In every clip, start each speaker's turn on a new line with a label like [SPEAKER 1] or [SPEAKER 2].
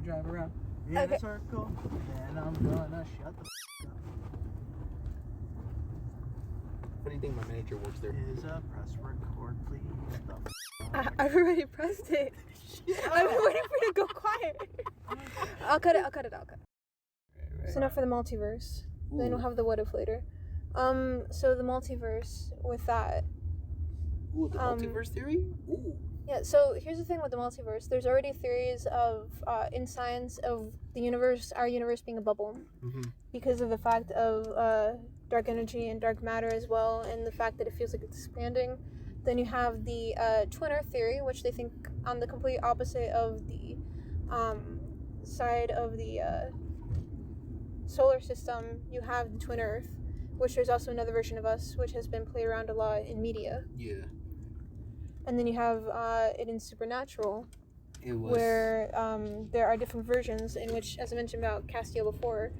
[SPEAKER 1] drive around in a circle, and I'm gonna shut the up.
[SPEAKER 2] Funny thing, my manager works there.
[SPEAKER 1] Is a press record, please.
[SPEAKER 3] I've already pressed it. I've been waiting for you to go quiet. I'll cut it.
[SPEAKER 2] Right.
[SPEAKER 3] So now for the multiverse.
[SPEAKER 2] Ooh.
[SPEAKER 3] Then we'll have the what if later. So the multiverse with that.
[SPEAKER 2] Ooh, the multiverse theory? Ooh.
[SPEAKER 3] Yeah, so here's the thing with the multiverse. There's already theories of, in science, of the universe, our universe being a bubble.
[SPEAKER 2] Mm-hmm.
[SPEAKER 3] Because of the fact of dark energy and dark matter as well, and the fact that it feels like it's expanding. Then you have the twin Earth theory, which they think on the complete opposite of the side of the solar system, you have the twin Earth, which there's also another version of us, which has been played around a lot in media.
[SPEAKER 2] Yeah.
[SPEAKER 3] And then you have it in Supernatural,
[SPEAKER 2] It was...
[SPEAKER 3] where there are different versions in which, as I mentioned about Castiel before,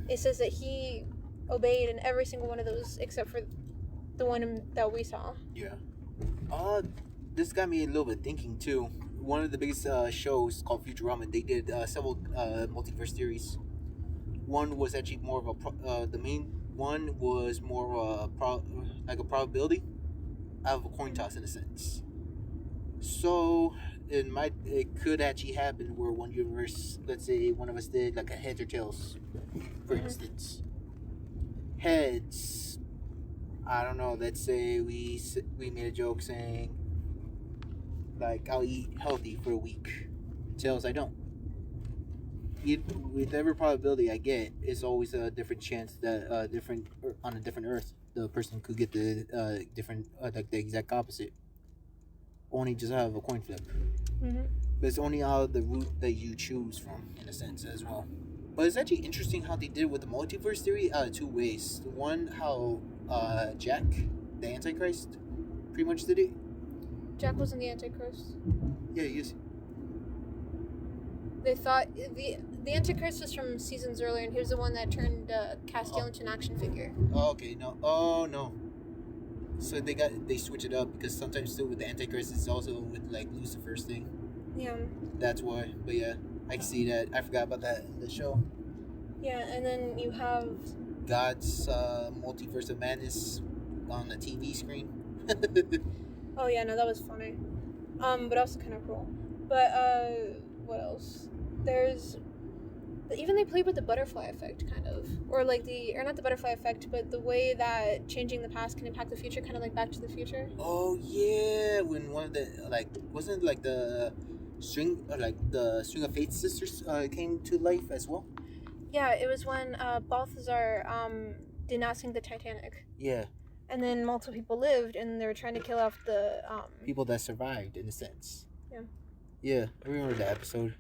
[SPEAKER 3] it says that he obeyed in every single one of those except for the one that we saw.
[SPEAKER 2] Yeah. This got me a little bit thinking too. One of the biggest shows called Futurama, they did several multiverse theories. One was actually more of a the main one was more of a probability out of a coin toss in a sense. So it could actually happen where one universe, let's say one of us did like a heads or tails, for instance. Heads, I don't know. Let's say we made a joke saying like I'll eat healthy for a week. Tails, I don't. With every probability I get, it's always a different chance that on a different Earth, the person could get the different like the exact opposite. Only just have a coin flip.
[SPEAKER 3] Mm-hmm.
[SPEAKER 2] But it's only out of the route that you choose from, in a sense, as well. But it's actually interesting how they did it with the multiverse theory two ways. One, how Jack, the Antichrist, pretty much did it.
[SPEAKER 3] Jack wasn't the Antichrist.
[SPEAKER 2] Yeah, he is.
[SPEAKER 3] They thought the Antichrist was from seasons earlier, and he was the one that turned Castiel into an action figure.
[SPEAKER 2] Oh, okay, no. Oh, no. So they switch it up because sometimes still with the Antichrist it's also with like Lucifer's thing.
[SPEAKER 3] Yeah.
[SPEAKER 2] That's why. But yeah, I can see that. I forgot about that in the show.
[SPEAKER 3] Yeah, and then you have
[SPEAKER 2] God's Multiverse of Madness on the TV screen.
[SPEAKER 3] Oh yeah, no, that was funny. But also kind of cruel. But what else? There's even they played with the butterfly effect, kind of, or not the butterfly effect, but the way that changing the past can impact the future, kind of like Back to the Future.
[SPEAKER 2] Oh yeah, when one of the wasn't like the string of Fate sisters came to life as well.
[SPEAKER 3] Yeah, it was when Balthazar did not sink the Titanic.
[SPEAKER 2] Yeah.
[SPEAKER 3] And then multiple people lived, and they were trying to kill off the
[SPEAKER 2] people that survived, in a sense.
[SPEAKER 3] Yeah.
[SPEAKER 2] Yeah, I remember that episode.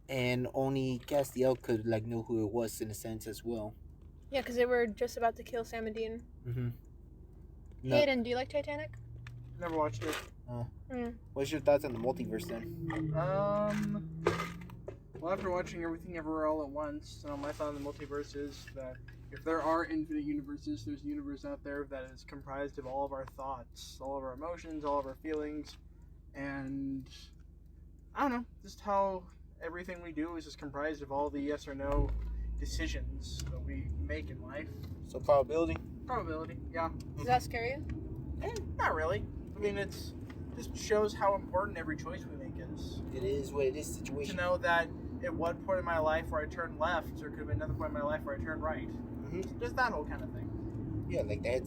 [SPEAKER 2] And only Castiel could know who it was in a sense as well.
[SPEAKER 3] Yeah, because they were just about to kill Sam and Dean.
[SPEAKER 2] Mm-hmm.
[SPEAKER 3] No. Aidan, do you like Titanic?
[SPEAKER 1] Never watched it.
[SPEAKER 2] Oh. What's your thoughts on the multiverse then?
[SPEAKER 1] Well, after watching Everything Everywhere All at Once, my thought on the multiverse is that if there are infinite universes, there's a universe out there that is comprised of all of our thoughts, all of our emotions, all of our feelings, and I don't know, just how everything we do is just comprised of all the yes or no decisions that we make in life.
[SPEAKER 2] So probability?
[SPEAKER 1] Probability, yeah.
[SPEAKER 3] Does that scare you?
[SPEAKER 1] Not really. I mean, it's just shows how important every choice we make is.
[SPEAKER 2] It is what it is situation.
[SPEAKER 1] To know that at one point in my life where I turned left, there could have been another point in my life where I turned right. Mm-hmm. Just that whole kind of thing.
[SPEAKER 2] Yeah, like that.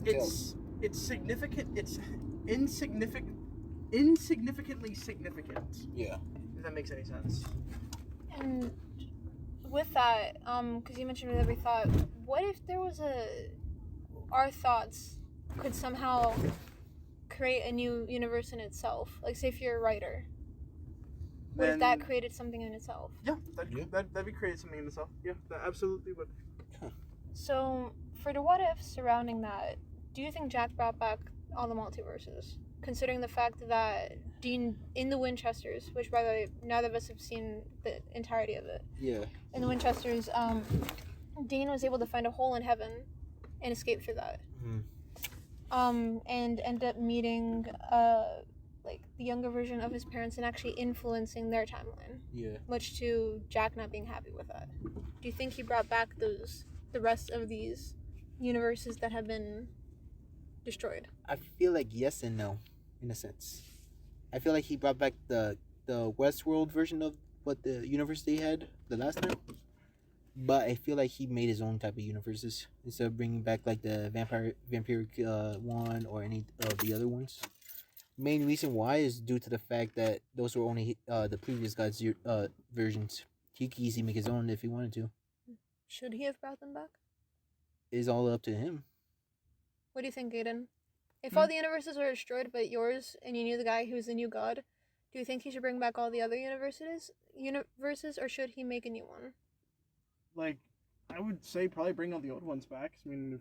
[SPEAKER 1] It's significant. It's insignificantly significant.
[SPEAKER 2] Yeah.
[SPEAKER 1] If that makes any sense.
[SPEAKER 3] And with that, because you mentioned with every thought, what if there was our thoughts could somehow create a new universe in itself? Like, say if you're a writer, what if that created something in itself?
[SPEAKER 1] Yeah, that'd be created something in itself. Yeah, that absolutely would.
[SPEAKER 3] So, for the what ifs surrounding that, do you think Jack brought back all the multiverses? Considering the fact that Dean, in the Winchesters, which by the way, neither of us have seen the entirety of it.
[SPEAKER 2] Yeah.
[SPEAKER 3] In the Winchesters, Dean was able to find a hole in heaven and escape through that.
[SPEAKER 2] Mm-hmm.
[SPEAKER 3] And end up meeting like the younger version of his parents and actually influencing their timeline.
[SPEAKER 2] Yeah.
[SPEAKER 3] Much to Jack not being happy with that. Do you think he brought back the rest of these universes that have been destroyed?
[SPEAKER 2] I feel like yes and no, in a sense. I feel like he brought back the Westworld version of what the universe they had the last time. But I feel like he made his own type of universes instead of bringing back like the vampiric one or any of the other ones. Main reason why is due to the fact that those were only the previous god's versions. He could easily make his own if he wanted to.
[SPEAKER 3] Should he have brought them back?
[SPEAKER 2] It's all up to him.
[SPEAKER 3] What do you think, Aidan? If all the universes were destroyed but yours, and you knew the guy who was the new god, do you think he should bring back all the other universes, or should he make a new one?
[SPEAKER 1] Like, I would say probably bring all the old ones back. I mean,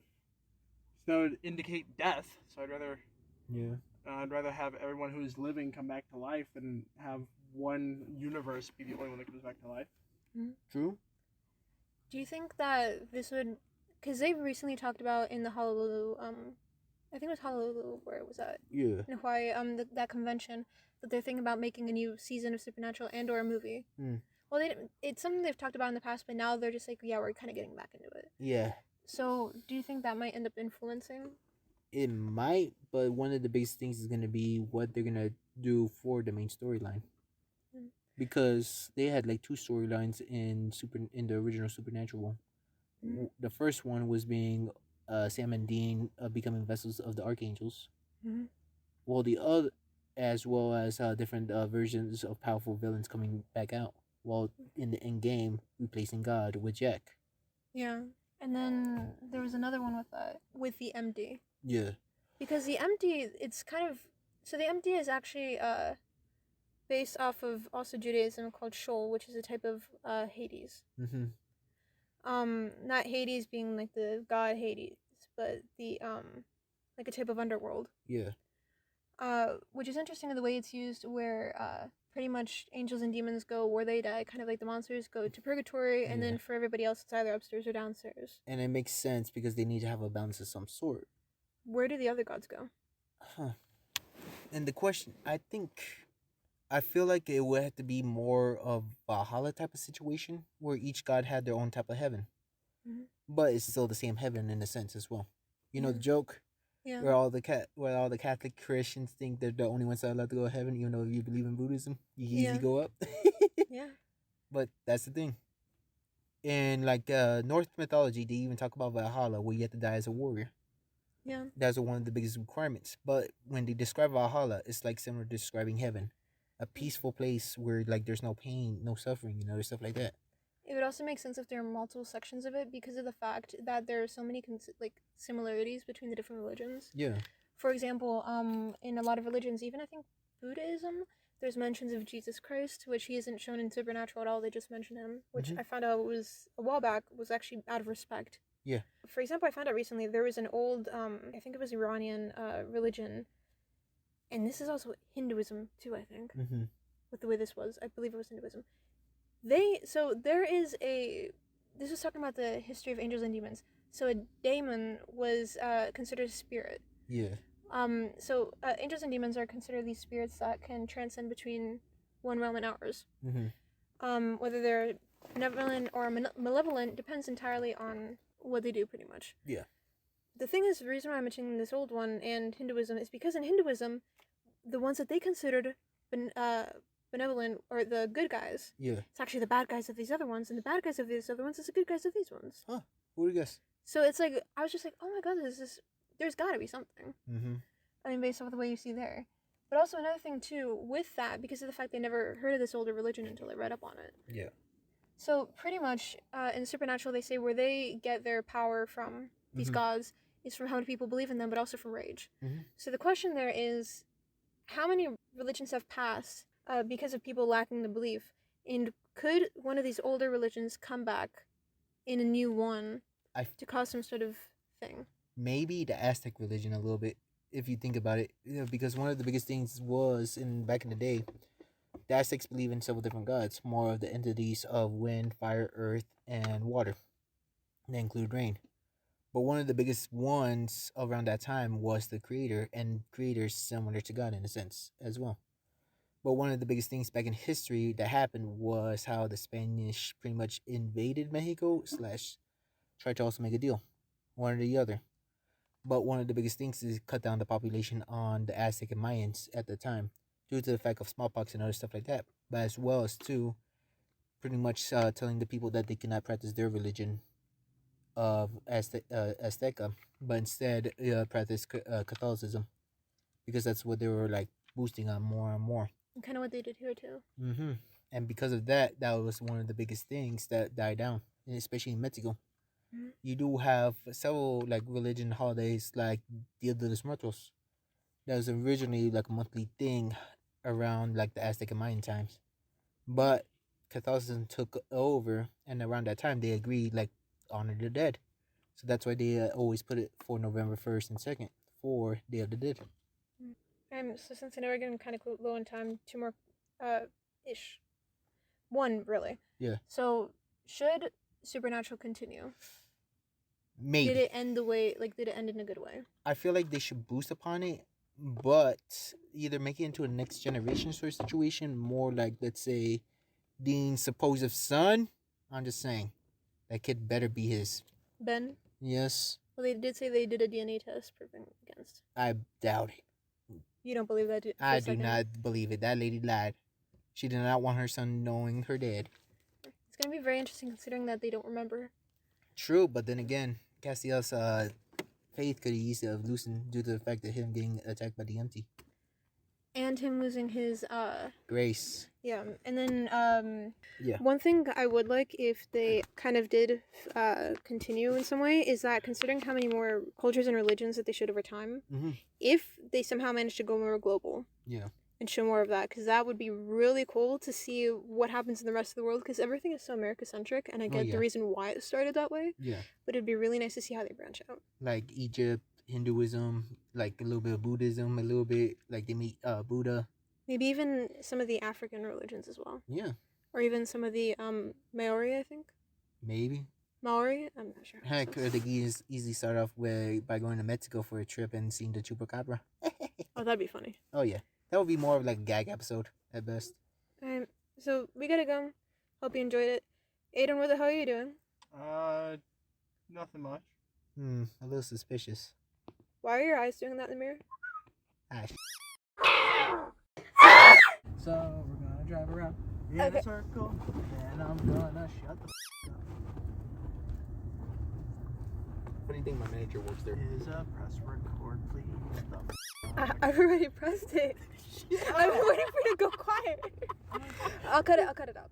[SPEAKER 1] that would indicate death. So I'd rather have everyone who is living come back to life than have one universe be the only one that comes back to life.
[SPEAKER 3] Mm-hmm.
[SPEAKER 2] True.
[SPEAKER 3] Do you think that this would, because they've recently talked about in the Honolulu, I think it was Honolulu where it was at.
[SPEAKER 2] Yeah.
[SPEAKER 3] In Hawaii, that convention, that they're thinking about making a new season of Supernatural and/or a movie. Well, it's something they've talked about in the past, but now they're just like, yeah, we're kind of getting back into it.
[SPEAKER 2] Yeah.
[SPEAKER 3] So, do you think that might end up influencing?
[SPEAKER 2] It might, but one of the biggest things is going to be what they're going to do for the main storyline. Because they had like 2 storylines in the original Supernatural one. The first one was being Sam and Dean becoming vessels of the archangels. Well, the other, as well as different versions of powerful villains coming back out. While in the end game, replacing God with Jack.
[SPEAKER 3] Yeah, and then there was another one with the Empty.
[SPEAKER 2] Yeah.
[SPEAKER 3] Because the Empty, the Empty is actually based off of also Judaism called Sheol, which is a type of Hades. Not Hades being like the god Hades, but the like a type of underworld.
[SPEAKER 2] Yeah.
[SPEAKER 3] Which is interesting in the way it's used, where pretty much angels and demons go where they die, kind of like the monsters go to purgatory, and then for everybody else it's either upstairs or downstairs.
[SPEAKER 2] And it makes sense because they need to have a balance of some sort.
[SPEAKER 3] Where do the other gods go?
[SPEAKER 2] And the question, I feel like it would have to be more of a Valhalla type of situation where each god had their own type of heaven. But it's still the same heaven in a sense as well. You know the joke?
[SPEAKER 3] Yeah.
[SPEAKER 2] Where all the Catholic Christians think they're the only ones that are allowed to go to heaven, even though if you believe in Buddhism, you can easily go up.
[SPEAKER 3] Yeah.
[SPEAKER 2] But that's the thing. In like Norse mythology, they even talk about Valhalla, where you have to die as a warrior.
[SPEAKER 3] Yeah.
[SPEAKER 2] That's one of the biggest requirements. But when they describe Valhalla, it's like similar to describing heaven, a peaceful place where like there's no pain, no suffering, stuff like that.
[SPEAKER 3] It would also make sense if there are multiple sections of it because of the fact that there are so many similarities between the different religions.
[SPEAKER 2] Yeah.
[SPEAKER 3] For example, in a lot of religions, even I think Buddhism, there's mentions of Jesus Christ, which he isn't shown in Supernatural at all. They just mention him, which I found out was a while back was actually out of respect.
[SPEAKER 2] Yeah.
[SPEAKER 3] For example, I found out recently there was an old, I think it was Iranian religion, and this is also Hinduism too, I think, with the way this was. I believe it was Hinduism. This was talking about the history of angels and demons. So a daemon was considered a spirit.
[SPEAKER 2] Yeah.
[SPEAKER 3] Angels and demons are considered these spirits that can transcend between one realm and ours. Whether they're benevolent or malevolent depends entirely on what they do, pretty much.
[SPEAKER 2] Yeah.
[SPEAKER 3] The thing is, the reason why I'm mentioning this old one and Hinduism is because in Hinduism, the ones that they considered benevolent or the good guys, it's actually the bad guys of these other ones, and the bad guys of these other ones is the good guys of these ones.
[SPEAKER 2] Huh? Who would you guess?
[SPEAKER 3] So it's like I was just like, oh my god, there's got to be something. I mean, based off the way you see there. But also another thing too with that, because of the fact they never heard of this older religion until they read up on it.
[SPEAKER 2] Yeah.
[SPEAKER 3] So pretty much in Supernatural, they say where they get their power from these gods is from how many people believe in them, but also from rage. So the question there is, how many religions have passed because of people lacking the belief, and could one of these older religions come back in a new one to cause some sort of thing?
[SPEAKER 2] Maybe the Aztec religion a little bit, if you think about it, because one of the biggest things was back in the day, the Aztecs believe in several different gods, more of the entities of wind, fire, earth, and water. They include rain. But one of the biggest ones around that time was the creator, and creators similar to God in a sense as well. But one of the biggest things back in history that happened was how the Spanish pretty much invaded Mexico / tried to also make a deal, one or the other. But one of the biggest things is cut down the population on the Aztec and Mayans at the time, due to the fact of smallpox and other stuff like that. But as well as too, pretty much telling the people that they cannot practice their religion of Azteca, but instead practice Catholicism, because that's what they were like boosting on more and more.
[SPEAKER 3] Kind of what they did here too.
[SPEAKER 2] Mm-hmm. And because of that, that was one of the biggest things that died down, especially in Mexico. Mm-hmm. You do have several like religion holidays like Dia de los Muertos. That was originally like a monthly thing around like the Aztec and Mayan times, but Catholicism took over, and around that time they agreed like honor the dead, so that's why they always put it for November 1st and 2nd for Day of the Dead.
[SPEAKER 3] So since I know we're getting kind of low in time, 2 more ish. 1 really.
[SPEAKER 2] Yeah.
[SPEAKER 3] So should Supernatural continue?
[SPEAKER 2] Maybe.
[SPEAKER 3] Did it end did it end in a good way?
[SPEAKER 2] I feel like they should boost upon it, but either make it into a next generation sort of situation, more like, let's say, Dean's supposed son. I'm just saying, that kid better be his.
[SPEAKER 3] Ben?
[SPEAKER 2] Yes.
[SPEAKER 3] Well, they did say they did a DNA test proving against.
[SPEAKER 2] I doubt it.
[SPEAKER 3] You don't believe that?
[SPEAKER 2] I do not believe it. That lady lied. She did not want her son knowing her dad.
[SPEAKER 3] It's going to be very interesting considering that they don't remember.
[SPEAKER 2] True, but then again, Castiel's faith could easily have loosened due to the fact of him getting attacked by the Empty.
[SPEAKER 3] And him losing his
[SPEAKER 2] grace.
[SPEAKER 3] Yeah, and then
[SPEAKER 2] yeah.
[SPEAKER 3] One thing I would like if they kind of did continue in some way is that considering how many more cultures and religions that they showed over time, if they somehow managed to go more global, and show more of that, because that would be really cool to see what happens in the rest of the world, because everything is so America-centric, and I get the reason why it started that way.
[SPEAKER 2] Yeah.
[SPEAKER 3] But it'd be really nice to see how they branch out.
[SPEAKER 2] Like Egypt, Hinduism, like a little bit of Buddhism, a little bit like they meet Buddha.
[SPEAKER 3] Maybe even some of the African religions as well.
[SPEAKER 2] Yeah.
[SPEAKER 3] Or even some of the Maori, I think.
[SPEAKER 2] Maybe.
[SPEAKER 3] Maori? I'm not sure.
[SPEAKER 2] Heck, they could easily start off by going to Mexico for a trip and seeing the chupacabra.
[SPEAKER 3] Oh, that'd be funny.
[SPEAKER 2] Oh, yeah. That would be more of like a gag episode at best.
[SPEAKER 3] So we gotta go. Hope you enjoyed it. Aidan, what the hell are you doing?
[SPEAKER 1] Nothing much.
[SPEAKER 2] A little suspicious.
[SPEAKER 3] Why are your eyes doing that in the mirror?
[SPEAKER 1] So we're gonna drive around in a circle, and I'm gonna shut the up.
[SPEAKER 2] Funny thing, my manager works there.
[SPEAKER 1] Is a press record, please.
[SPEAKER 3] I've already pressed it. I'm waiting for you to go quiet. I'll cut it out.